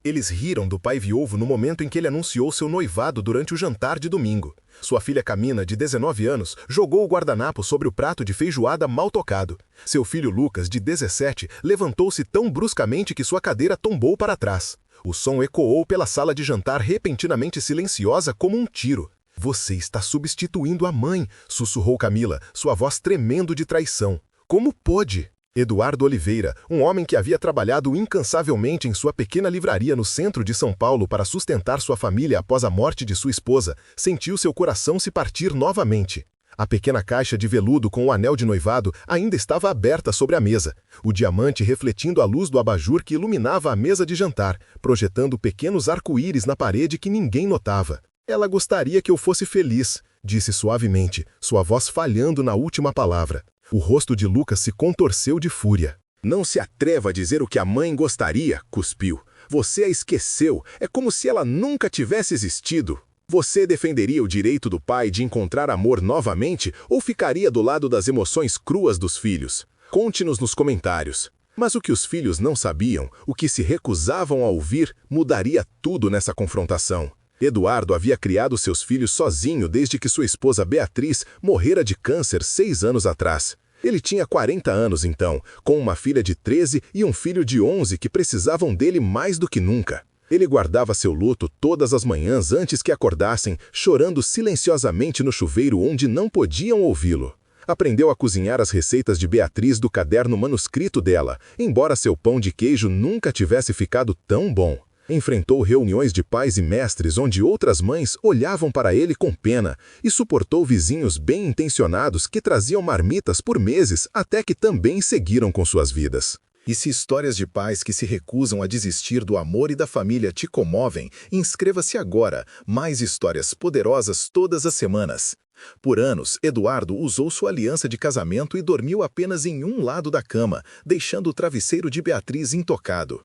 Eles riram do pai viúvo no momento em que ele anunciou seu noivado durante o jantar de domingo. Sua filha Camina, de 19 anos, jogou o guardanapo sobre o prato de feijoada mal tocado. Seu filho Lucas, de 17, levantou-se tão bruscamente que sua cadeira tombou para trás. O som ecoou pela sala de jantar repentinamente silenciosa como um tiro. "Você está substituindo a mãe", sussurrou Camila, sua voz tremendo de traição. "Como pôde?" Eduardo Oliveira, um homem que havia trabalhado incansavelmente em sua pequena livraria no centro de São Paulo para sustentar sua família após a morte de sua esposa, sentiu seu coração se partir novamente. A pequena caixa de veludo com o anel de noivado ainda estava aberta sobre a mesa, o diamante refletindo a luz do abajur que iluminava a mesa de jantar, projetando pequenos arco-íris na parede que ninguém notava. "Ela gostaria que eu fosse feliz", disse suavemente, sua voz falhando na última palavra. O rosto de Lucas se contorceu de fúria. "Não se atreva a dizer o que a mãe gostaria", cuspiu. "Você a esqueceu, é como se ela nunca tivesse existido. Você defenderia o direito do pai de encontrar amor novamente ou ficaria do lado das emoções cruas dos filhos? Conte-nos nos comentários." Mas o que os filhos não sabiam, o que se recusavam a ouvir, mudaria tudo nessa confrontação. Eduardo havia criado seus filhos sozinho desde que sua esposa Beatriz morrera de câncer 6 anos atrás. Ele tinha 40 anos então, com uma filha de 13 e um filho de 11 que precisavam dele mais do que nunca. Ele guardava seu luto todas as manhãs antes que acordassem, chorando silenciosamente no chuveiro onde não podiam ouvi-lo. Aprendeu a cozinhar as receitas de Beatriz do caderno manuscrito dela, embora seu pão de queijo nunca tivesse ficado tão bom. Enfrentou reuniões de pais e mestres onde outras mães olhavam para ele com pena e suportou vizinhos bem-intencionados que traziam marmitas por meses até que também seguiram com suas vidas. E se histórias de pais que se recusam a desistir do amor e da família te comovem, inscreva-se agora. Mais histórias poderosas todas as semanas. Por anos, Eduardo usou sua aliança de casamento e dormiu apenas em um lado da cama, deixando o travesseiro de Beatriz intocado.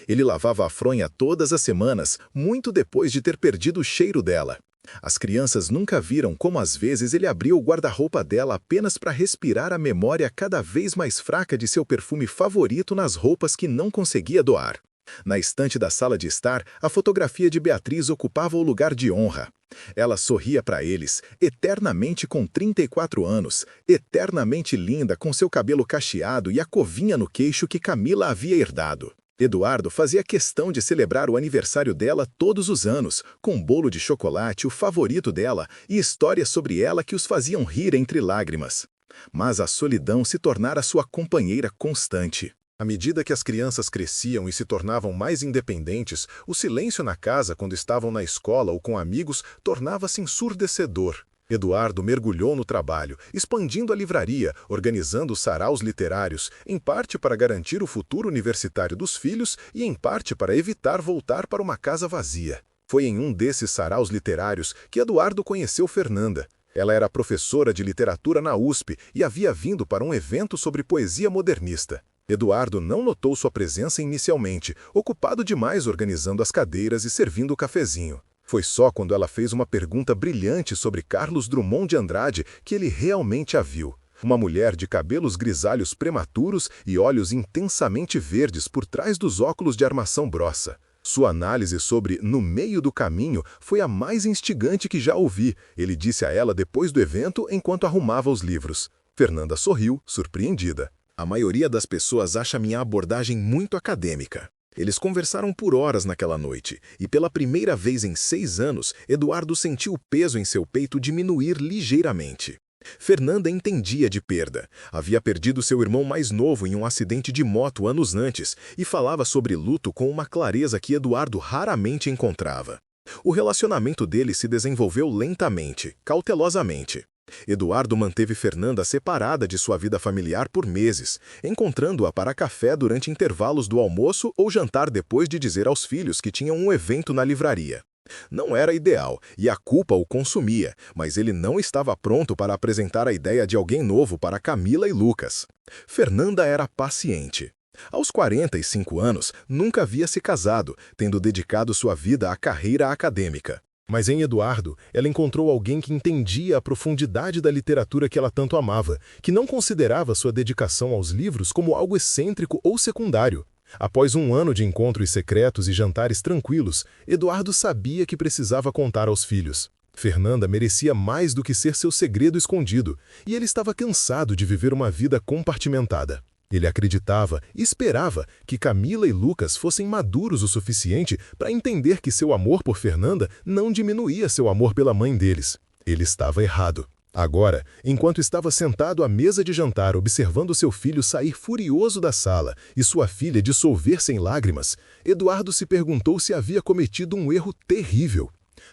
Ele lavava a fronha todas as semanas, muito depois de ter perdido o cheiro dela. As crianças nunca viram como às vezes ele abria o guarda-roupa dela apenas para respirar a memória cada vez mais fraca de seu perfume favorito nas roupas que não conseguia doar. Na estante da sala de estar, a fotografia de Beatriz ocupava o lugar de honra. Ela sorria para eles, eternamente com 34 anos, eternamente linda com seu cabelo cacheado e a covinha no queixo que Camila havia herdado. Eduardo fazia questão de celebrar o aniversário dela todos os anos, com bolo de chocolate, o favorito dela, e histórias sobre ela que os faziam rir entre lágrimas. Mas a solidão se tornara sua companheira constante. À medida que as crianças cresciam e se tornavam mais independentes, o silêncio na casa quando estavam na escola ou com amigos tornava-se ensurdecedor. Eduardo mergulhou no trabalho, expandindo a livraria, organizando saraus literários, em parte para garantir o futuro universitário dos filhos e em parte para evitar voltar para uma casa vazia. Foi em um desses saraus literários que Eduardo conheceu Fernanda. Ela era professora de literatura na USP e havia vindo para um evento sobre poesia modernista. Eduardo não notou sua presença inicialmente, ocupado demais organizando as cadeiras e servindo o cafezinho. Foi só quando ela fez uma pergunta brilhante sobre Carlos Drummond de Andrade que ele realmente a viu. Uma mulher de cabelos grisalhos prematuros e olhos intensamente verdes por trás dos óculos de armação grossa. Sua análise sobre No Meio do Caminho foi a mais instigante que já ouvi, ele disse a ela depois do evento enquanto arrumava os livros. Fernanda sorriu, surpreendida. "A maioria das pessoas acha minha abordagem muito acadêmica." Eles conversaram por horas naquela noite, e pela primeira vez em 6 anos, Eduardo sentiu o peso em seu peito diminuir ligeiramente. Fernanda entendia de perda. Havia perdido seu irmão mais novo em um acidente de moto anos antes, e falava sobre luto com uma clareza que Eduardo raramente encontrava. O relacionamento deles se desenvolveu lentamente, cautelosamente. Eduardo manteve Fernanda separada de sua vida familiar por meses, encontrando-a para café durante intervalos do almoço ou jantar depois de dizer aos filhos que tinham um evento na livraria. Não era ideal, e a culpa o consumia, mas ele não estava pronto para apresentar a ideia de alguém novo para Camila e Lucas. Fernanda era paciente. Aos 45 anos, nunca havia se casado, tendo dedicado sua vida à carreira acadêmica. Mas em Eduardo, ela encontrou alguém que entendia a profundidade da literatura que ela tanto amava, que não considerava sua dedicação aos livros como algo excêntrico ou secundário. Após um ano de encontros secretos e jantares tranquilos, Eduardo sabia que precisava contar aos filhos. Fernanda merecia mais do que ser seu segredo escondido, e ele estava cansado de viver uma vida compartimentada. Ele acreditava e esperava que Camila e Lucas fossem maduros o suficiente para entender que seu amor por Fernanda não diminuía seu amor pela mãe deles. Ele estava errado. Agora, enquanto estava sentado à mesa de jantar observando seu filho sair furioso da sala e sua filha dissolver-se em lágrimas, Eduardo se perguntou se havia cometido um erro terrível.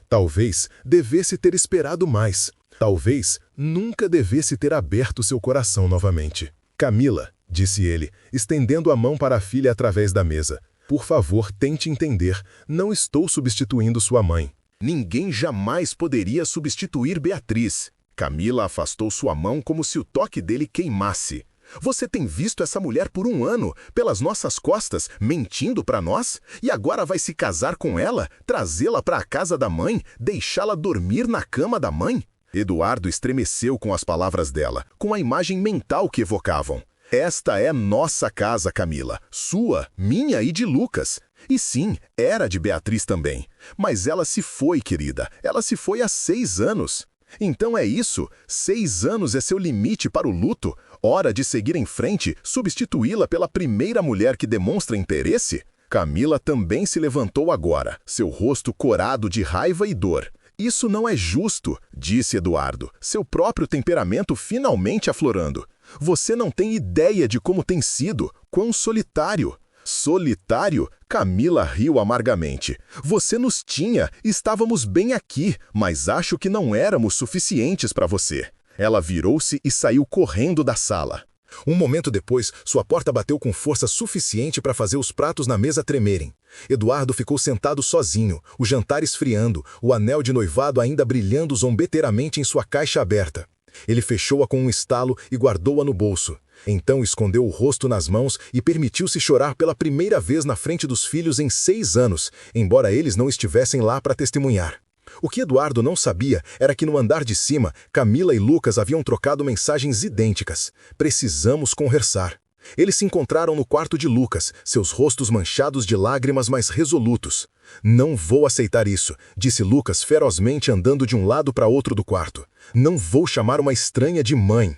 Talvez devesse ter esperado mais. Talvez nunca devesse ter aberto seu coração novamente. Camila, disse ele, estendendo a mão para a filha através da mesa. Por favor, tente entender. Não estou substituindo sua mãe. Ninguém jamais poderia substituir Beatriz. Camila afastou sua mão como se o toque dele queimasse. Você tem visto essa mulher por um ano, pelas nossas costas, mentindo para nós? E agora vai se casar com ela, trazê-la para a casa da mãe, deixá-la dormir na cama da mãe? Eduardo estremeceu com as palavras dela, com a imagem mental que evocavam. Esta é nossa casa, Camila. Sua, minha e de Lucas. E sim, era de Beatriz também. Mas ela se foi, querida. Ela se foi há 6 anos. Então é isso, 6 anos é seu limite para o luto? Hora de seguir em frente, substituí-la pela primeira mulher que demonstra interesse? Camila também se levantou agora, seu rosto corado de raiva e dor. Isso não é justo, disse Eduardo, seu próprio temperamento finalmente aflorando. Você não tem ideia de como tem sido, quão solitário. Solitário? Camila riu amargamente. Você nos tinha, estávamos bem aqui, mas acho que não éramos suficientes para você. Ela virou-se e saiu correndo da sala. Um momento depois, sua porta bateu com força suficiente para fazer os pratos na mesa tremerem. Eduardo ficou sentado sozinho, o jantar esfriando, o anel de noivado ainda brilhando zombeteiramente em sua caixa aberta. Ele fechou-a com um estalo e guardou-a no bolso. Então escondeu o rosto nas mãos e permitiu-se chorar pela primeira vez na frente dos filhos em 6 anos, embora eles não estivessem lá para testemunhar. O que Eduardo não sabia era que no andar de cima, Camila e Lucas haviam trocado mensagens idênticas. Precisamos conversar. Eles se encontraram no quarto de Lucas, seus rostos manchados de lágrimas, mas resolutos. Não vou aceitar isso, disse Lucas ferozmente andando de um lado para outro do quarto. Não vou chamar uma estranha de mãe.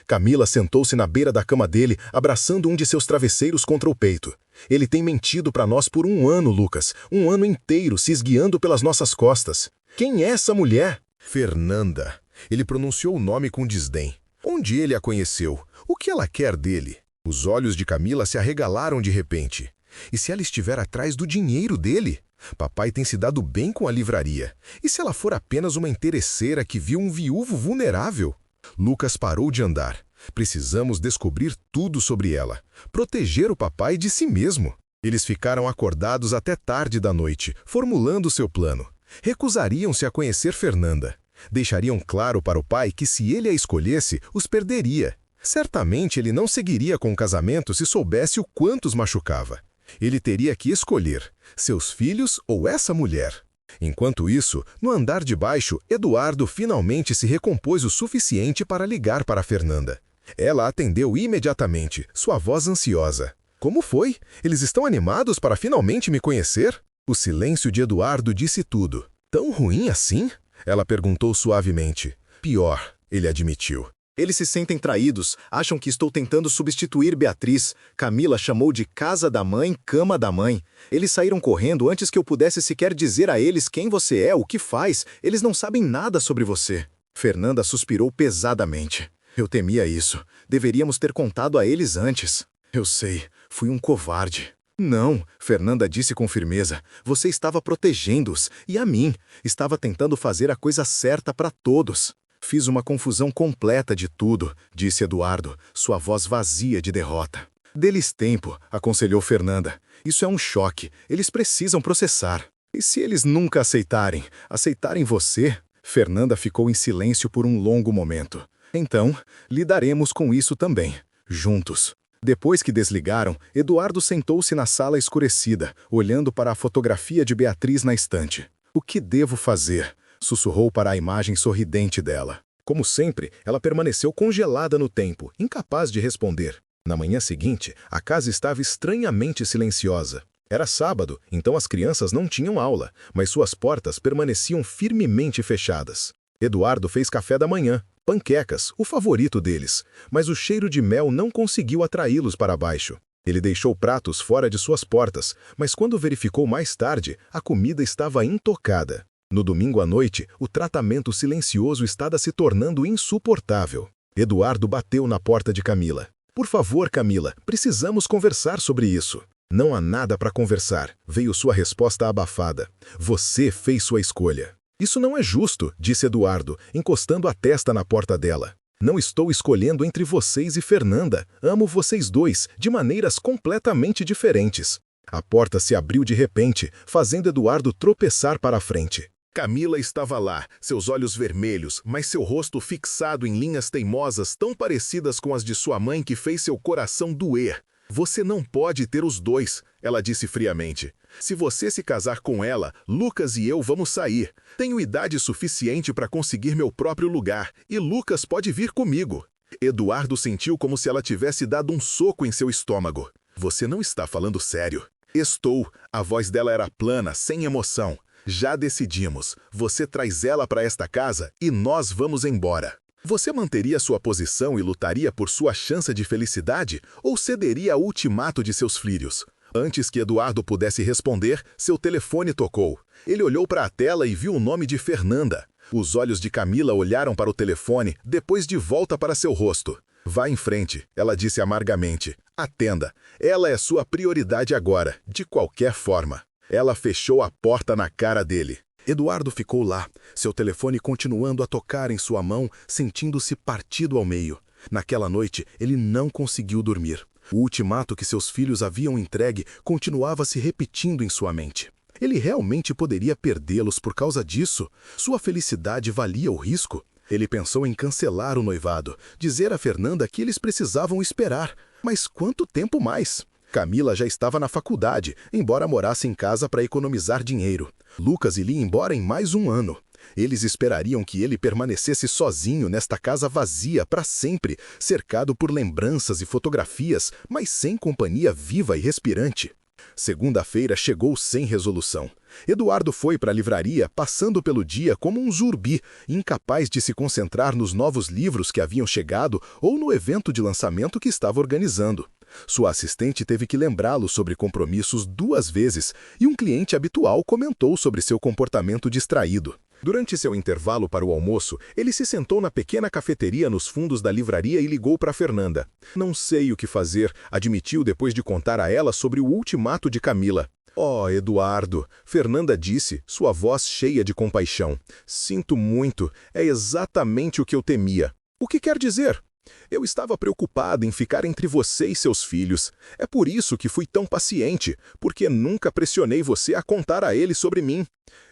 Camila sentou-se na beira da cama dele, abraçando um de seus travesseiros contra o peito. Ele tem mentido para nós por um ano, Lucas. Um ano inteiro, se esguiando pelas nossas costas. Quem é essa mulher? Fernanda. Ele pronunciou o nome com desdém. Onde ele a conheceu? O que ela quer dele? Os olhos de Camila se arregalaram de repente. E se ela estiver atrás do dinheiro dele? Papai tem se dado bem com a livraria. E se ela for apenas uma interesseira que viu um viúvo vulnerável? Lucas parou de andar. Precisamos descobrir tudo sobre ela. Proteger o papai de si mesmo. Eles ficaram acordados até tarde da noite, formulando seu plano. Recusariam-se a conhecer Fernanda. Deixariam claro para o pai que se ele a escolhesse, os perderia. Certamente ele não seguiria com o casamento se soubesse o quanto os machucava. Ele teria que escolher, seus filhos ou essa mulher. Enquanto isso, no andar de baixo, Eduardo finalmente se recompôs o suficiente para ligar para Fernanda. Ela atendeu imediatamente, sua voz ansiosa. Como foi? Eles estão animados para finalmente me conhecer? O silêncio de Eduardo disse tudo. Tão ruim assim? Ela perguntou suavemente. Pior, ele admitiu. Eles se sentem traídos, acham que estou tentando substituir Beatriz. Camila chamou de casa da mãe, cama da mãe. Eles saíram correndo antes que eu pudesse sequer dizer a eles quem você é, o que faz. Eles não sabem nada sobre você. Fernanda suspirou pesadamente. Eu temia isso. Deveríamos ter contado a eles antes. Eu sei, fui um covarde. Não, Fernanda disse com firmeza. Você estava protegendo-os, e a mim. Estava tentando fazer a coisa certa para todos. Fiz uma confusão completa de tudo, disse Eduardo, sua voz vazia de derrota. Dê-lhes tempo, aconselhou Fernanda. Isso é um choque, eles precisam processar. E se eles nunca aceitarem você? Fernanda ficou em silêncio por um longo momento. Então, lidaremos com isso também, juntos. Depois que desligaram, Eduardo sentou-se na sala escurecida, olhando para a fotografia de Beatriz na estante. O que devo fazer? Sussurrou para a imagem sorridente dela. Como sempre, ela permaneceu congelada no tempo, incapaz de responder. Na manhã seguinte, a casa estava estranhamente silenciosa. Era sábado, então as crianças não tinham aula, mas suas portas permaneciam firmemente fechadas. Eduardo fez café da manhã, panquecas, o favorito deles, mas o cheiro de mel não conseguiu atraí-los para baixo. Ele deixou pratos fora de suas portas, mas quando verificou mais tarde, a comida estava intocada. No domingo à noite, o tratamento silencioso estava se tornando insuportável. Eduardo bateu na porta de Camila. "Por favor, Camila, precisamos conversar sobre isso." "Não há nada para conversar", veio sua resposta abafada. "Você fez sua escolha." "Isso não é justo", disse Eduardo, encostando a testa na porta dela. "Não estou escolhendo entre vocês e Fernanda. Amo vocês dois, de maneiras completamente diferentes." A porta se abriu de repente, fazendo Eduardo tropeçar para a frente. Camila estava lá, seus olhos vermelhos, mas seu rosto fixado em linhas teimosas tão parecidas com as de sua mãe que fez seu coração doer. "Você não pode ter os dois", ela disse friamente. "Se você se casar com ela, Lucas e eu vamos sair. Tenho idade suficiente para conseguir meu próprio lugar, e Lucas pode vir comigo." Eduardo sentiu como se ela tivesse dado um soco em seu estômago. "Você não está falando sério?" "Estou." A voz dela era plana, sem emoção. "Já decidimos. Você traz ela para esta casa e nós vamos embora." Você manteria sua posição e lutaria por sua chance de felicidade ou cederia ao ultimato de seus filhos? Antes que Eduardo pudesse responder, seu telefone tocou. Ele olhou para a tela e viu o nome de Fernanda. Os olhos de Camila olharam para o telefone, depois de volta para seu rosto. "Vá em frente", ela disse amargamente. "Atenda. Ela é sua prioridade agora, de qualquer forma." Ela fechou a porta na cara dele. Eduardo ficou lá, seu telefone continuando a tocar em sua mão, sentindo-se partido ao meio. Naquela noite, ele não conseguiu dormir. O ultimato que seus filhos haviam entregue continuava se repetindo em sua mente. Ele realmente poderia perdê-los por causa disso? Sua felicidade valia o risco? Ele pensou em cancelar o noivado, dizer a Fernanda que eles precisavam esperar. Mas quanto tempo mais? Camila já estava na faculdade, embora morasse em casa para economizar dinheiro. Lucas iria embora em mais um ano. Eles esperariam que ele permanecesse sozinho nesta casa vazia para sempre, cercado por lembranças e fotografias, mas sem companhia viva e respirante. Segunda-feira chegou sem resolução. Eduardo foi para a livraria, passando pelo dia como um zumbi, incapaz de se concentrar nos novos livros que haviam chegado ou no evento de lançamento que estava organizando. Sua assistente teve que lembrá-lo sobre compromissos 2 vezes e um cliente habitual comentou sobre seu comportamento distraído. Durante seu intervalo para o almoço, ele se sentou na pequena cafeteria nos fundos da livraria e ligou para Fernanda. "Não sei o que fazer", admitiu depois de contar a ela sobre o ultimato de Camila. "Oh, Eduardo", Fernanda disse, sua voz cheia de compaixão. "Sinto muito, é exatamente o que eu temia." "O que quer dizer?" "Eu estava preocupado em ficar entre você e seus filhos. É por isso que fui tão paciente, porque nunca pressionei você a contar a ele sobre mim."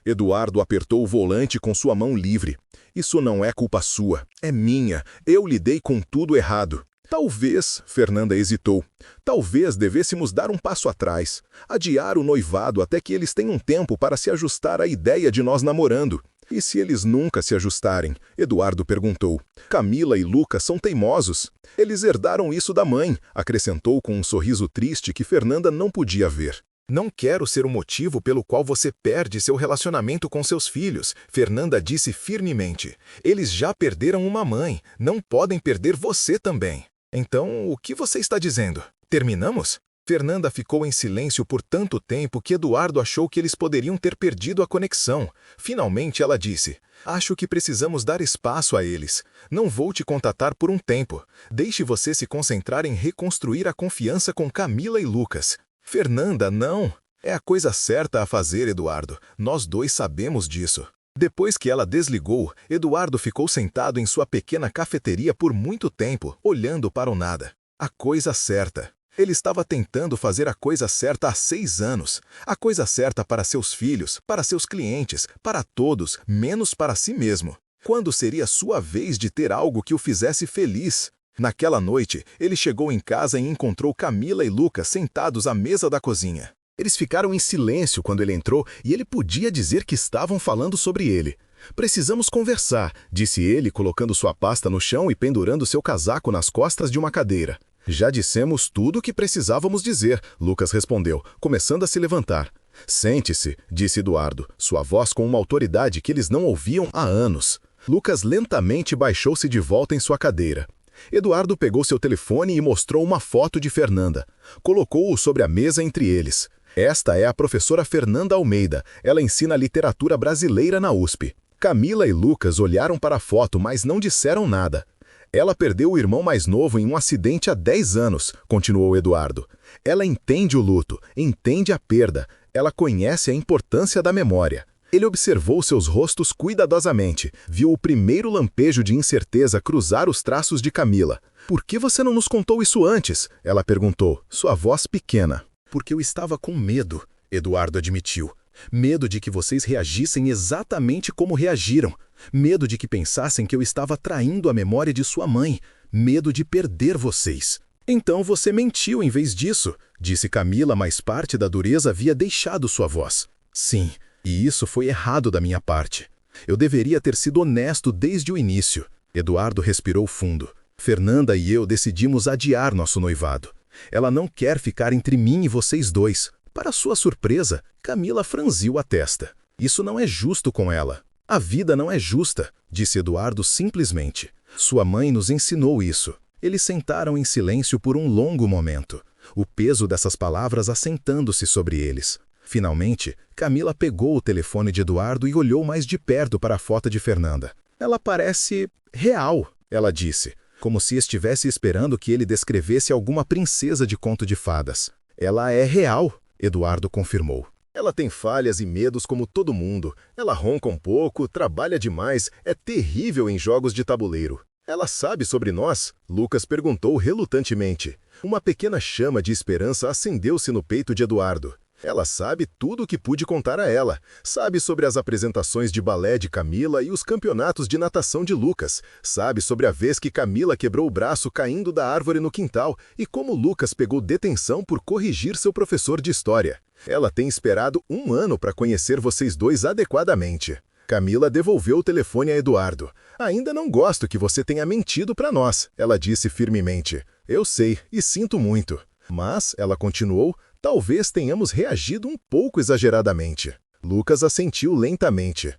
Eduardo apertou o volante com sua mão livre. "Isso não é culpa sua, é minha. Eu lidei com tudo errado." "Talvez", Fernanda hesitou, "talvez devêssemos dar um passo atrás, adiar o noivado até que eles tenham tempo para se ajustar à ideia de nós namorando." "E se eles nunca se ajustarem?" Eduardo perguntou. "Camila e Lucas são teimosos. Eles herdaram isso da mãe", acrescentou com um sorriso triste que Fernanda não podia ver. "Não quero ser o motivo pelo qual você perde seu relacionamento com seus filhos", Fernanda disse firmemente. "Eles já perderam uma mãe, não podem perder você também." "Então, o que você está dizendo? Terminamos?" Fernanda ficou em silêncio por tanto tempo que Eduardo achou que eles poderiam ter perdido a conexão. Finalmente ela disse: "Acho que precisamos dar espaço a eles. Não vou te contatar por um tempo. Deixe você se concentrar em reconstruir a confiança com Camila e Lucas." "Fernanda, não. É a coisa certa a fazer, Eduardo. Nós dois sabemos disso." Depois que ela desligou, Eduardo ficou sentado em sua pequena cafeteria por muito tempo, olhando para o nada. A coisa certa. Ele estava tentando fazer a coisa certa há 6 anos. A coisa certa para seus filhos, para seus clientes, para todos, menos para si mesmo. Quando seria sua vez de ter algo que o fizesse feliz? Naquela noite, ele chegou em casa e encontrou Camila e Lucas sentados à mesa da cozinha. Eles ficaram em silêncio quando ele entrou e ele podia dizer que estavam falando sobre ele. "Precisamos conversar", disse ele, colocando sua pasta no chão e pendurando seu casaco nas costas de uma cadeira. Já dissemos tudo o que precisávamos dizer, Lucas respondeu, começando a se levantar. Sente-se, disse Eduardo, sua voz com uma autoridade que eles não ouviam há anos. Lucas lentamente baixou-se de volta em sua cadeira. Eduardo pegou seu telefone e mostrou uma foto de Fernanda. Colocou-o sobre a mesa entre eles. Esta é a professora Fernanda Almeida. Ela ensina literatura brasileira na USP. Camila e Lucas olharam para a foto, mas não disseram nada. Ela perdeu o irmão mais novo em um acidente há 10 anos, continuou Eduardo. Ela entende o luto, entende a perda. Ela conhece a importância da memória. Ele observou seus rostos cuidadosamente, viu o primeiro lampejo de incerteza cruzar os traços de Camila. Por que você não nos contou isso antes? Ela perguntou, sua voz pequena. Porque eu estava com medo, Eduardo admitiu. Medo de que vocês reagissem exatamente como reagiram. Medo de que pensassem que eu estava traindo a memória de sua mãe. Medo de perder vocês. Então você mentiu em vez disso, disse Camila, mas parte da dureza havia deixado sua voz. Sim, e isso foi errado da minha parte. Eu deveria ter sido honesto desde o início. Eduardo respirou fundo. Fernanda e eu decidimos adiar nosso noivado. Ela não quer ficar entre mim e vocês dois. Para sua surpresa, Camila franziu a testa. Isso não é justo com ela. A vida não é justa, disse Eduardo simplesmente. Sua mãe nos ensinou isso. Eles sentaram em silêncio por um longo momento, o peso dessas palavras assentando-se sobre eles. Finalmente, Camila pegou o telefone de Eduardo e olhou mais de perto para a foto de Fernanda. Ela parece real, ela disse, como se estivesse esperando que ele descrevesse alguma princesa de conto de fadas. Ela é real, Eduardo confirmou. Ela tem falhas e medos como todo mundo. Ela ronca um pouco, trabalha demais, é terrível em jogos de tabuleiro. Ela sabe sobre nós? Lucas perguntou relutantemente. Uma pequena chama de esperança acendeu-se no peito de Eduardo. Ela sabe tudo o que pude contar a ela. Sabe sobre as apresentações de balé de Camila e os campeonatos de natação de Lucas. Sabe sobre a vez que Camila quebrou o braço caindo da árvore no quintal e como Lucas pegou detenção por corrigir seu professor de história. Ela tem esperado 1 ano para conhecer vocês dois adequadamente. Camila devolveu o telefone a Eduardo. Ainda não gosto que você tenha mentido para nós, ela disse firmemente. Eu sei e sinto muito. Mas, ela continuou, talvez tenhamos reagido um pouco exageradamente. Lucas assentiu lentamente.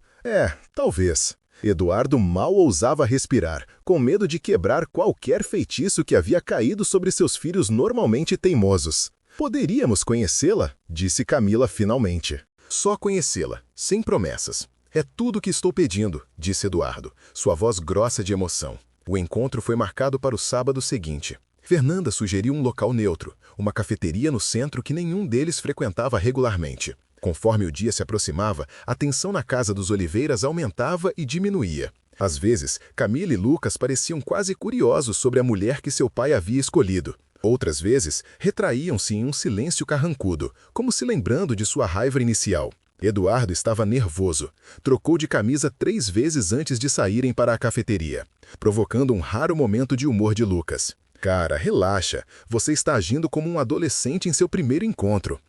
Talvez. Eduardo mal ousava respirar, com medo de quebrar qualquer feitiço que havia caído sobre seus filhos normalmente teimosos. Poderíamos conhecê-la? Disse Camila finalmente. Só conhecê-la, sem promessas. É tudo o que estou pedindo, disse Eduardo, sua voz grossa de emoção. O encontro foi marcado para o sábado seguinte. Fernanda sugeriu um local neutro, uma cafeteria no centro que nenhum deles frequentava regularmente. Conforme o dia se aproximava, a tensão na casa dos Oliveiras aumentava e diminuía. Às vezes, Camila e Lucas pareciam quase curiosos sobre a mulher que seu pai havia escolhido. Outras vezes, retraíam-se em um silêncio carrancudo, como se lembrando de sua raiva inicial. Eduardo estava nervoso. Trocou de camisa 3 vezes antes de saírem para a cafeteria, provocando um raro momento de humor de Lucas. Cara, relaxa. Você está agindo como um adolescente em seu primeiro encontro.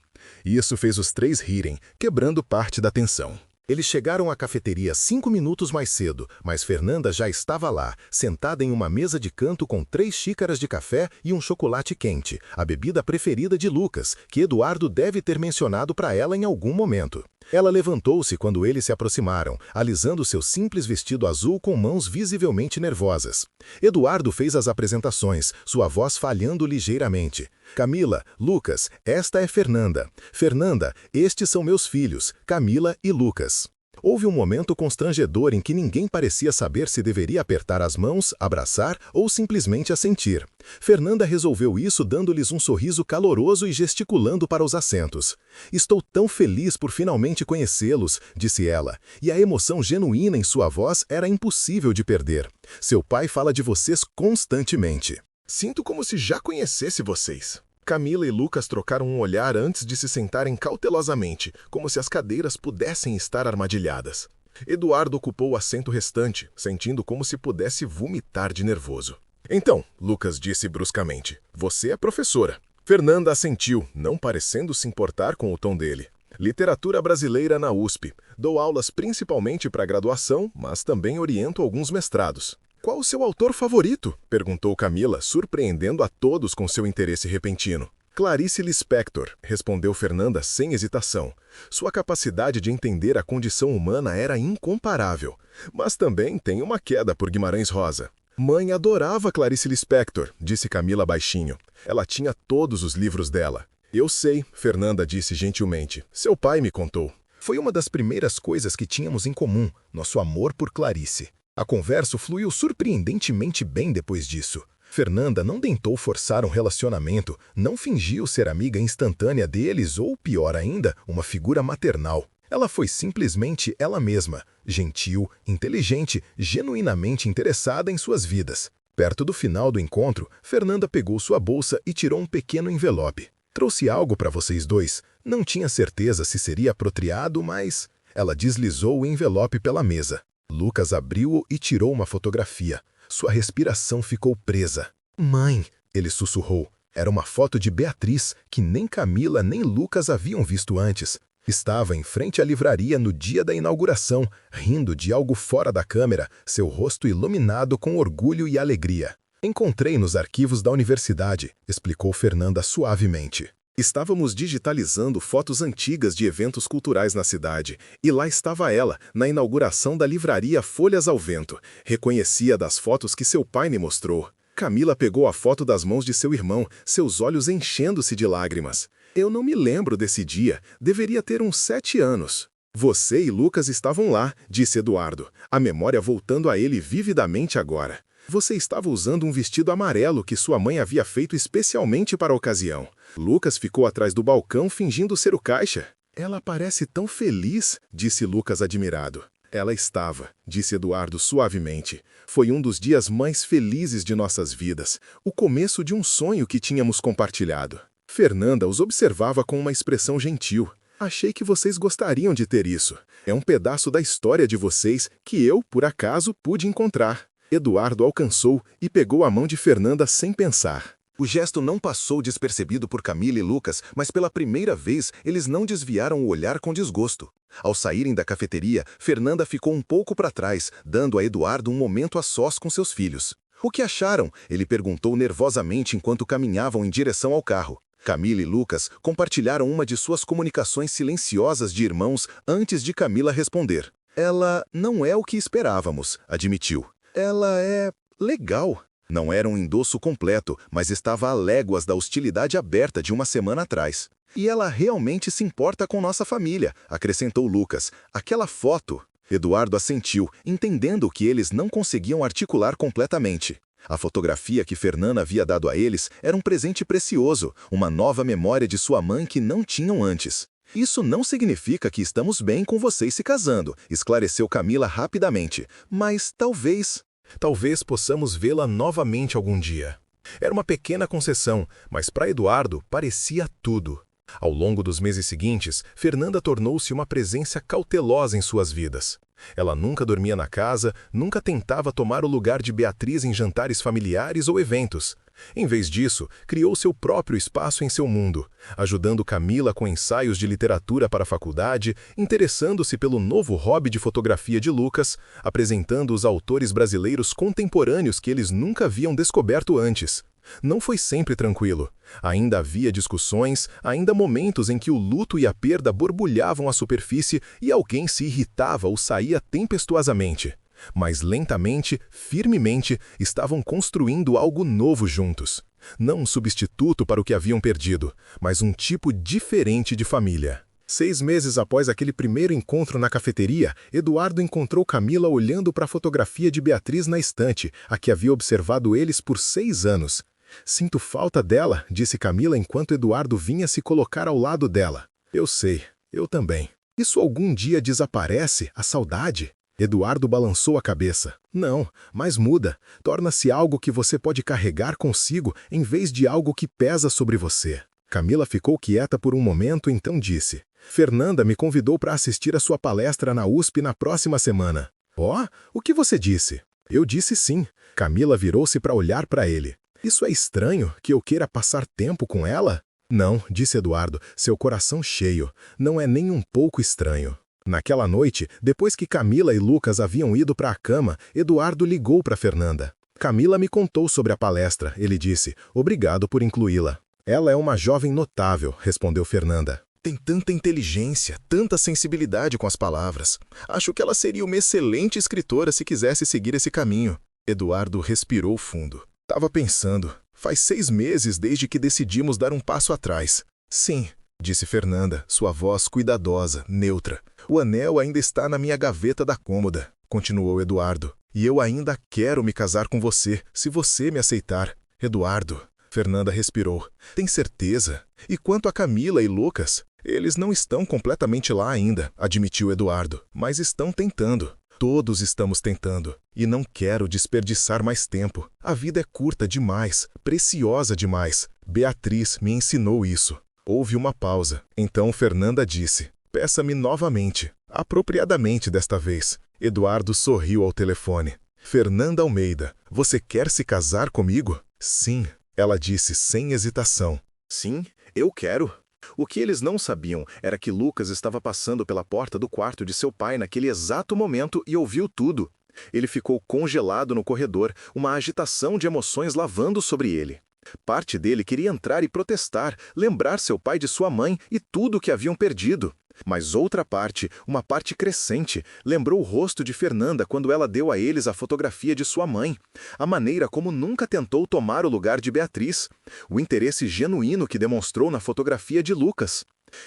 Isso fez os 3 rirem, quebrando parte da tensão. Eles chegaram à cafeteria 5 minutos mais cedo, mas Fernanda já estava lá, sentada em uma mesa de canto com 3 xícaras de café e um chocolate quente, a bebida preferida de Lucas, que Eduardo deve ter mencionado para ela em algum momento. Ela levantou-se quando eles se aproximaram, alisando seu simples vestido azul com mãos visivelmente nervosas. Eduardo fez as apresentações, sua voz falhando ligeiramente. Camila, Lucas, esta é Fernanda. Fernanda, estes são meus filhos, Camila e Lucas. Houve um momento constrangedor em que ninguém parecia saber se deveria apertar as mãos, abraçar ou simplesmente assentir. Fernanda resolveu isso dando-lhes um sorriso caloroso e gesticulando para os assentos. Estou tão feliz por finalmente conhecê-los, disse ela, e a emoção genuína em sua voz era impossível de perder. Seu pai fala de vocês constantemente. Sinto como se já conhecesse vocês. Camila e Lucas trocaram um olhar antes de se sentarem cautelosamente, como se as cadeiras pudessem estar armadilhadas. Eduardo ocupou o assento restante, sentindo como se pudesse vomitar de nervoso. Então, Lucas disse bruscamente, você é professora. Fernanda assentiu, não parecendo se importar com o tom dele. Literatura brasileira na USP. Dou aulas principalmente para graduação, mas também oriento alguns mestrados. Qual o seu autor favorito? Perguntou Camila, surpreendendo a todos com seu interesse repentino. Clarice Lispector, respondeu Fernanda sem hesitação. Sua capacidade de entender a condição humana era incomparável. Mas também tem uma queda por Guimarães Rosa. Mãe adorava Clarice Lispector, disse Camila baixinho. Ela tinha todos os livros dela. Eu sei, Fernanda disse gentilmente. Seu pai me contou. Foi uma das primeiras coisas que tínhamos em comum, nosso amor por Clarice. A conversa fluiu surpreendentemente bem depois disso. Fernanda não tentou forçar um relacionamento, não fingiu ser amiga instantânea deles ou, pior ainda, uma figura maternal. Ela foi simplesmente ela mesma, gentil, inteligente, genuinamente interessada em suas vidas. Perto do final do encontro, Fernanda pegou sua bolsa e tirou um pequeno envelope. Trouxe algo para vocês dois. Não tinha certeza se seria apropriado, mas... Ela deslizou o envelope pela mesa. Lucas abriu-o e tirou uma fotografia. Sua respiração ficou presa. Mãe, ele sussurrou. Era uma foto de Beatriz, que nem Camila nem Lucas haviam visto antes. Estava em frente à livraria no dia da inauguração, rindo de algo fora da câmera, seu rosto iluminado com orgulho e alegria. Encontrei nos arquivos da universidade, explicou Fernanda suavemente. Estávamos digitalizando fotos antigas de eventos culturais na cidade, e lá estava ela, na inauguração da livraria Folhas ao Vento. Reconhecia das fotos que seu pai me mostrou. Camila pegou a foto das mãos de seu irmão, seus olhos enchendo-se de lágrimas. Eu não me lembro desse dia, deveria ter uns 7 anos. Você e Lucas estavam lá, disse Eduardo, a memória voltando a ele vividamente agora. Você estava usando um vestido amarelo que sua mãe havia feito especialmente para a ocasião. Lucas ficou atrás do balcão fingindo ser o caixa. Ela parece tão feliz, disse Lucas admirado. Ela estava, disse Eduardo suavemente. Foi um dos dias mais felizes de nossas vidas, o começo de um sonho que tínhamos compartilhado. Fernanda os observava com uma expressão gentil. Achei que vocês gostariam de ter isso. É um pedaço da história de vocês que eu, por acaso, pude encontrar. Eduardo alcançou e pegou a mão de Fernanda sem pensar. O gesto não passou despercebido por Camila e Lucas, mas pela primeira vez eles não desviaram o olhar com desgosto. Ao saírem da cafeteria, Fernanda ficou um pouco para trás, dando a Eduardo um momento a sós com seus filhos. O que acharam? Ele perguntou nervosamente enquanto caminhavam em direção ao carro. Camila e Lucas compartilharam uma de suas comunicações silenciosas de irmãos antes de Camila responder. Ela não é o que esperávamos, admitiu. Ela é legal. Não era um endosso completo, mas estava a léguas da hostilidade aberta de uma semana atrás. E ela realmente se importa com nossa família, acrescentou Lucas. Aquela foto... Eduardo assentiu, entendendo que eles não conseguiam articular completamente. A fotografia que Fernanda havia dado a eles era um presente precioso, uma nova memória de sua mãe que não tinham antes. Isso não significa que estamos bem com vocês se casando, esclareceu Camila rapidamente. Mas talvez possamos vê-la novamente algum dia. Era uma pequena concessão, mas para Eduardo parecia tudo. Ao longo dos meses seguintes, Fernanda tornou-se uma presença cautelosa em suas vidas. Ela nunca dormia na casa, nunca tentava tomar o lugar de Beatriz em jantares familiares ou eventos. Em vez disso, criou seu próprio espaço em seu mundo, ajudando Camila com ensaios de literatura para a faculdade, interessando-se pelo novo hobby de fotografia de Lucas, apresentando os autores brasileiros contemporâneos que eles nunca haviam descoberto antes. Não foi sempre tranquilo. Ainda havia discussões, ainda momentos em que o luto e a perda borbulhavam à superfície e alguém se irritava ou saía tempestuosamente. Mas lentamente, firmemente, estavam construindo algo novo juntos. Não um substituto para o que haviam perdido, mas um tipo diferente de família. 6 meses após aquele primeiro encontro na cafeteria, Eduardo encontrou Camila olhando para a fotografia de Beatriz na estante, a que havia observado eles por 6 anos. Sinto falta dela, disse Camila enquanto Eduardo vinha se colocar ao lado dela. Eu sei, eu também. Isso algum dia desaparece, a saudade? Eduardo balançou a cabeça. Não, mas muda. Torna-se algo que você pode carregar consigo em vez de algo que pesa sobre você. Camila ficou quieta por um momento, então disse. Fernanda me convidou para assistir a sua palestra na USP na próxima semana. Oh, o que você disse? Eu disse sim. Camila virou-se para olhar para ele. Isso é estranho, que eu queira passar tempo com ela? Não, disse Eduardo, seu coração cheio. Não é nem um pouco estranho. Naquela noite, depois que Camila e Lucas haviam ido para a cama, Eduardo ligou para Fernanda. Camila me contou sobre a palestra, ele disse. Obrigado por incluí-la. Ela é uma jovem notável, respondeu Fernanda. Tem tanta inteligência, tanta sensibilidade com as palavras. Acho que ela seria uma excelente escritora se quisesse seguir esse caminho. Eduardo respirou fundo. Tava pensando, faz 6 meses desde que decidimos dar um passo atrás. Sim, disse Fernanda, sua voz cuidadosa, neutra. O anel ainda está na minha gaveta da cômoda, continuou Eduardo. E eu ainda quero me casar com você, se você me aceitar. Eduardo, Fernanda respirou. Tem certeza? E quanto a Camila e Lucas? Eles não estão completamente lá ainda, admitiu Eduardo, mas estão tentando. Todos estamos tentando. E não quero desperdiçar mais tempo. A vida é curta demais, preciosa demais. Beatriz me ensinou isso. Houve uma pausa. Então Fernanda disse, peça-me novamente, apropriadamente desta vez. Eduardo sorriu ao telefone. Fernanda Almeida, você quer se casar comigo? Sim, ela disse sem hesitação. Sim, eu quero. O que eles não sabiam era que Lucas estava passando pela porta do quarto de seu pai naquele exato momento e ouviu tudo. Ele ficou congelado no corredor, uma agitação de emoções lavando sobre ele. Parte dele queria entrar e protestar, lembrar seu pai de sua mãe e tudo o que haviam perdido. Mas outra parte, uma parte crescente, lembrou o rosto de Fernanda quando ela deu a eles a fotografia de sua mãe. A maneira como nunca tentou tomar o lugar de Beatriz. O interesse genuíno que demonstrou na fotografia de Lucas.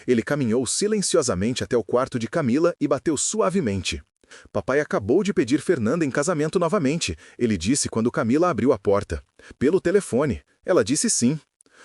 Ele caminhou silenciosamente até o quarto de Camila e bateu suavemente. Papai acabou de pedir Fernanda em casamento novamente, ele disse quando Camila abriu a porta. Pelo telefone. Ela disse sim.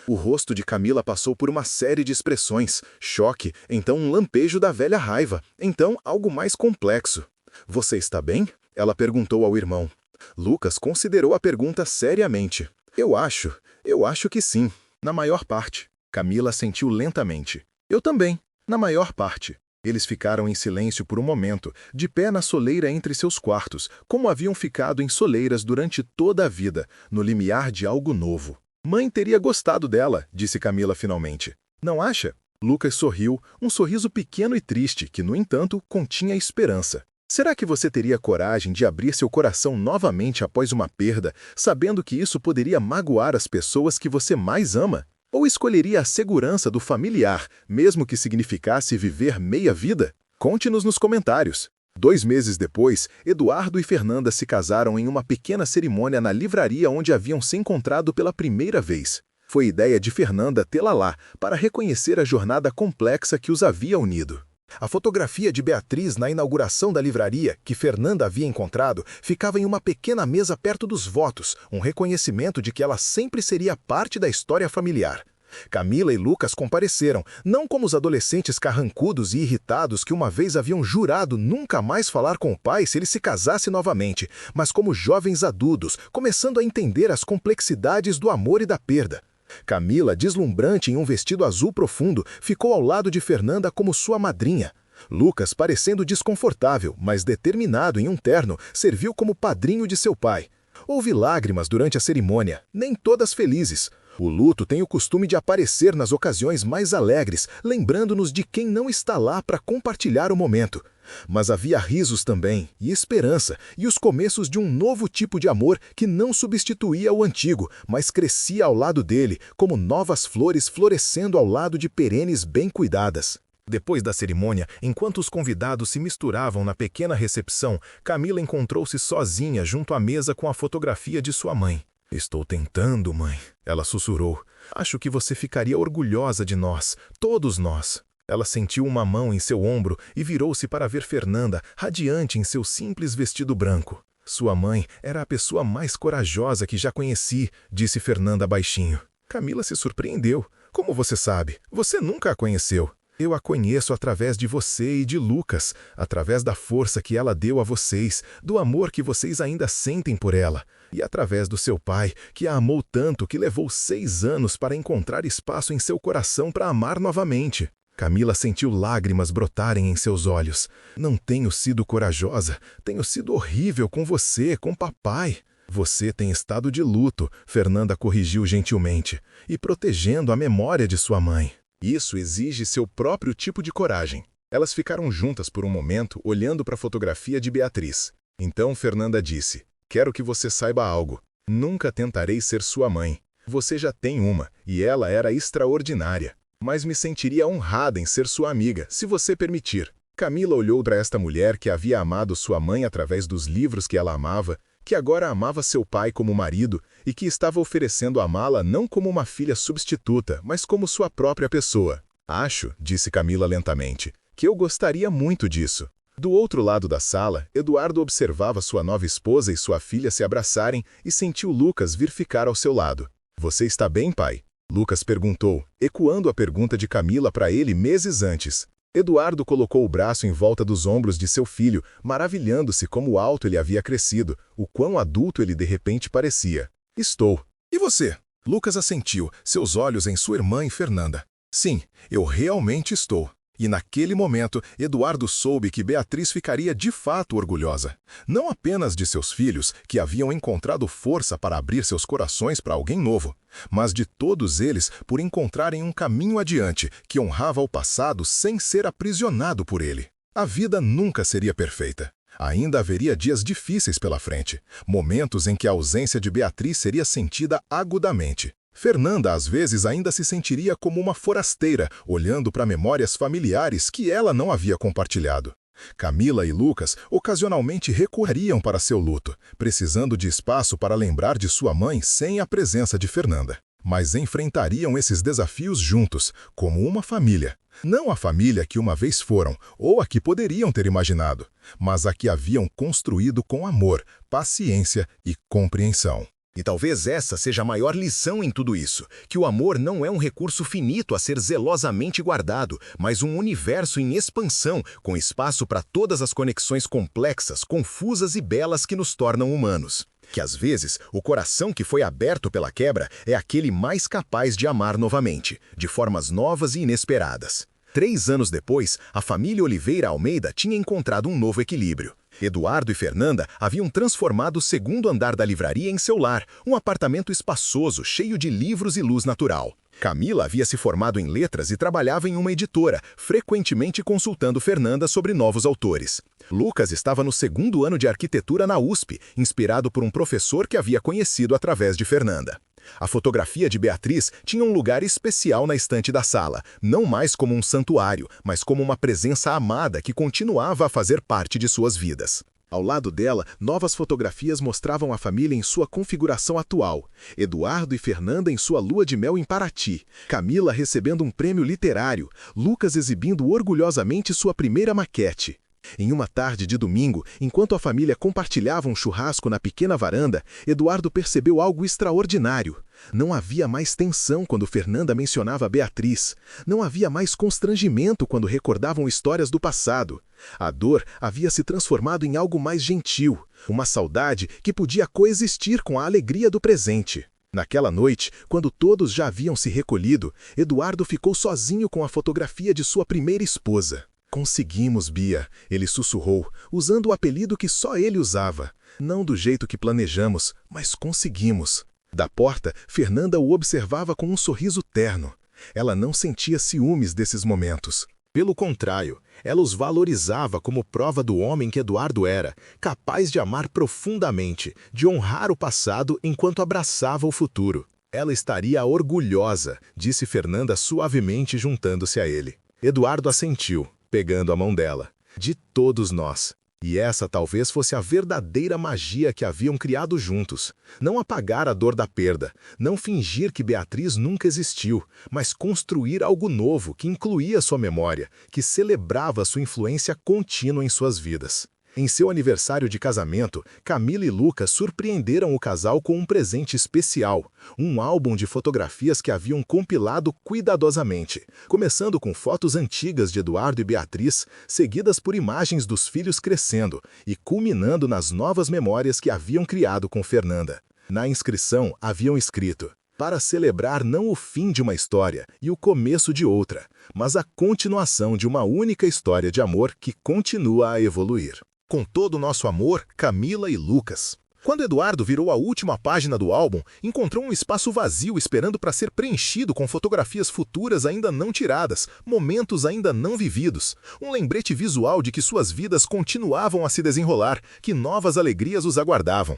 O rosto de Camila passou por uma série de expressões, choque, então um lampejo da velha raiva, então algo mais complexo. Você está bem? Ela perguntou ao irmão. Lucas considerou a pergunta seriamente. Eu acho que sim, na maior parte. Camila assentiu lentamente. Eu também, na maior parte. Eles ficaram em silêncio por um momento, de pé na soleira entre seus quartos, como haviam ficado em soleiras durante toda a vida, no limiar de algo novo. Mãe teria gostado dela, disse Camila finalmente. Não acha? Lucas sorriu, um sorriso pequeno e triste, que, no entanto, continha esperança. Será que você teria coragem de abrir seu coração novamente após uma perda, sabendo que isso poderia magoar as pessoas que você mais ama? Ou escolheria a segurança do familiar, mesmo que significasse viver meia vida? Conte-nos nos comentários. 2 meses depois, Eduardo e Fernanda se casaram em uma pequena cerimônia na livraria onde haviam se encontrado pela primeira vez. Foi ideia de Fernanda tê-la lá, para reconhecer a jornada complexa que os havia unido. A fotografia de Beatriz na inauguração da livraria, que Fernanda havia encontrado, ficava em uma pequena mesa perto dos votos, um reconhecimento de que ela sempre seria parte da história familiar. Camila e Lucas compareceram, não como os adolescentes carrancudos e irritados que uma vez haviam jurado nunca mais falar com o pai se ele se casasse novamente, mas como jovens adultos, começando a entender as complexidades do amor e da perda. Camila, deslumbrante em um vestido azul profundo, ficou ao lado de Fernanda como sua madrinha. Lucas, parecendo desconfortável, mas determinado em um terno, serviu como padrinho de seu pai. Houve lágrimas durante a cerimônia, nem todas felizes. O luto tem o costume de aparecer nas ocasiões mais alegres, lembrando-nos de quem não está lá para compartilhar o momento. Mas havia risos também, e esperança, e os começos de um novo tipo de amor que não substituía o antigo, mas crescia ao lado dele, como novas flores florescendo ao lado de perenes bem cuidadas. Depois da cerimônia, enquanto os convidados se misturavam na pequena recepção, Camila encontrou-se sozinha junto à mesa com a fotografia de sua mãe. Estou tentando, mãe, ela sussurrou. Acho que você ficaria orgulhosa de nós, todos nós. Ela sentiu uma mão em seu ombro e virou-se para ver Fernanda, radiante em seu simples vestido branco. Sua mãe era a pessoa mais corajosa que já conheci, disse Fernanda baixinho. Camila se surpreendeu. Como você sabe? Você nunca a conheceu. Eu a conheço através de você e de Lucas, através da força que ela deu a vocês, do amor que vocês ainda sentem por ela, e através do seu pai, que a amou tanto que levou 6 anos para encontrar espaço em seu coração para amar novamente. Camila sentiu lágrimas brotarem em seus olhos. Não tenho sido corajosa, tenho sido horrível com você, com papai. Você tem estado de luto, Fernanda corrigiu gentilmente, e protegendo a memória de sua mãe. Isso exige seu próprio tipo de coragem. Elas ficaram juntas por um momento, olhando para a fotografia de Beatriz. Então Fernanda disse: "Quero que você saiba algo. Nunca tentarei ser sua mãe. Você já tem uma, e ela era extraordinária. Mas me sentiria honrada em ser sua amiga, se você permitir." Camila olhou para esta mulher que havia amado sua mãe através dos livros que ela amava, que agora amava seu pai como marido e que estava oferecendo amá-la não como uma filha substituta, mas como sua própria pessoa. "Acho", disse Camila lentamente, "que eu gostaria muito disso." Do outro lado da sala, Eduardo observava sua nova esposa e sua filha se abraçarem e sentiu Lucas vir ficar ao seu lado. "Você está bem, pai?" Lucas perguntou, ecoando a pergunta de Camila para ele meses antes. Eduardo colocou o braço em volta dos ombros de seu filho, maravilhando-se como alto ele havia crescido, o quão adulto ele de repente parecia. "Estou." "E você?" Lucas assentiu, seus olhos em sua irmã e Fernanda. "Sim, eu realmente estou." E naquele momento, Eduardo soube que Beatriz ficaria de fato orgulhosa. Não apenas de seus filhos, que haviam encontrado força para abrir seus corações para alguém novo, mas de todos eles por encontrarem um caminho adiante que honrava o passado sem ser aprisionado por ele. A vida nunca seria perfeita. Ainda haveria dias difíceis pela frente, momentos em que a ausência de Beatriz seria sentida agudamente. Fernanda, às vezes, ainda se sentiria como uma forasteira, olhando para memórias familiares que ela não havia compartilhado. Camila e Lucas ocasionalmente recorreriam para seu luto, precisando de espaço para lembrar de sua mãe sem a presença de Fernanda. Mas enfrentariam esses desafios juntos, como uma família. Não a família que uma vez foram, ou a que poderiam ter imaginado, mas a que haviam construído com amor, paciência e compreensão. E talvez essa seja a maior lição em tudo isso, que o amor não é um recurso finito a ser zelosamente guardado, mas um universo em expansão, com espaço para todas as conexões complexas, confusas e belas que nos tornam humanos. Que às vezes, o coração que foi aberto pela quebra é aquele mais capaz de amar novamente, de formas novas e inesperadas. 3 anos depois, a família Oliveira Almeida tinha encontrado um novo equilíbrio. Eduardo e Fernanda haviam transformado o segundo andar da livraria em seu lar, um apartamento espaçoso, cheio de livros e luz natural. Camila havia se formado em letras e trabalhava em uma editora, frequentemente consultando Fernanda sobre novos autores. Lucas estava no segundo ano de arquitetura na USP, inspirado por um professor que havia conhecido através de Fernanda. A fotografia de Beatriz tinha um lugar especial na estante da sala, não mais como um santuário, mas como uma presença amada que continuava a fazer parte de suas vidas. Ao lado dela, novas fotografias mostravam a família em sua configuração atual. Eduardo e Fernanda em sua lua de mel em Paraty, Camila recebendo um prêmio literário, Lucas exibindo orgulhosamente sua primeira maquete. Em uma tarde de domingo, enquanto a família compartilhava um churrasco na pequena varanda, Eduardo percebeu algo extraordinário. Não havia mais tensão quando Fernanda mencionava Beatriz. Não havia mais constrangimento quando recordavam histórias do passado. A dor havia se transformado em algo mais gentil, uma saudade que podia coexistir com a alegria do presente. Naquela noite, quando todos já haviam se recolhido, Eduardo ficou sozinho com a fotografia de sua primeira esposa. "Conseguimos, Bia", ele sussurrou, usando o apelido que só ele usava. "Não do jeito que planejamos, mas conseguimos." Da porta, Fernanda o observava com um sorriso terno. Ela não sentia ciúmes desses momentos. Pelo contrário, ela os valorizava como prova do homem que Eduardo era, capaz de amar profundamente, de honrar o passado enquanto abraçava o futuro. "Ela estaria orgulhosa", disse Fernanda suavemente juntando-se a ele. Eduardo assentiu, pegando a mão dela. "De todos nós." E essa talvez fosse a verdadeira magia que haviam criado juntos. Não apagar a dor da perda, não fingir que Beatriz nunca existiu, mas construir algo novo que incluía sua memória, que celebrava sua influência contínua em suas vidas. Em seu aniversário de casamento, Camila e Lucas surpreenderam o casal com um presente especial, um álbum de fotografias que haviam compilado cuidadosamente, começando com fotos antigas de Eduardo e Beatriz, seguidas por imagens dos filhos crescendo e culminando nas novas memórias que haviam criado com Fernanda. Na inscrição haviam escrito: "Para celebrar não o fim de uma história e o começo de outra, mas a continuação de uma única história de amor que continua a evoluir. Com todo o nosso amor, Camila e Lucas." Quando Eduardo virou a última página do álbum, encontrou um espaço vazio esperando para ser preenchido com fotografias futuras ainda não tiradas, momentos ainda não vividos. Um lembrete visual de que suas vidas continuavam a se desenrolar, que novas alegrias os aguardavam.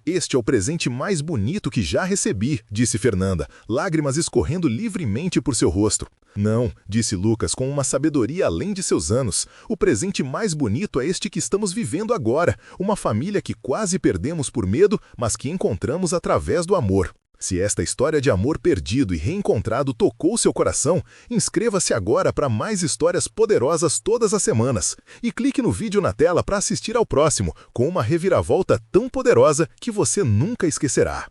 Este é o presente mais bonito que já recebi, disse Fernanda, lágrimas escorrendo livremente por seu rosto. Não, disse Lucas com uma sabedoria além de seus anos. O presente mais bonito é este que estamos vivendo agora, uma família que quase perdemos por medo, mas que encontramos através do amor. Se esta história de amor perdido e reencontrado tocou seu coração, inscreva-se agora para mais histórias poderosas todas as semanas. E clique no vídeo na tela para assistir ao próximo, com uma reviravolta tão poderosa que você nunca esquecerá.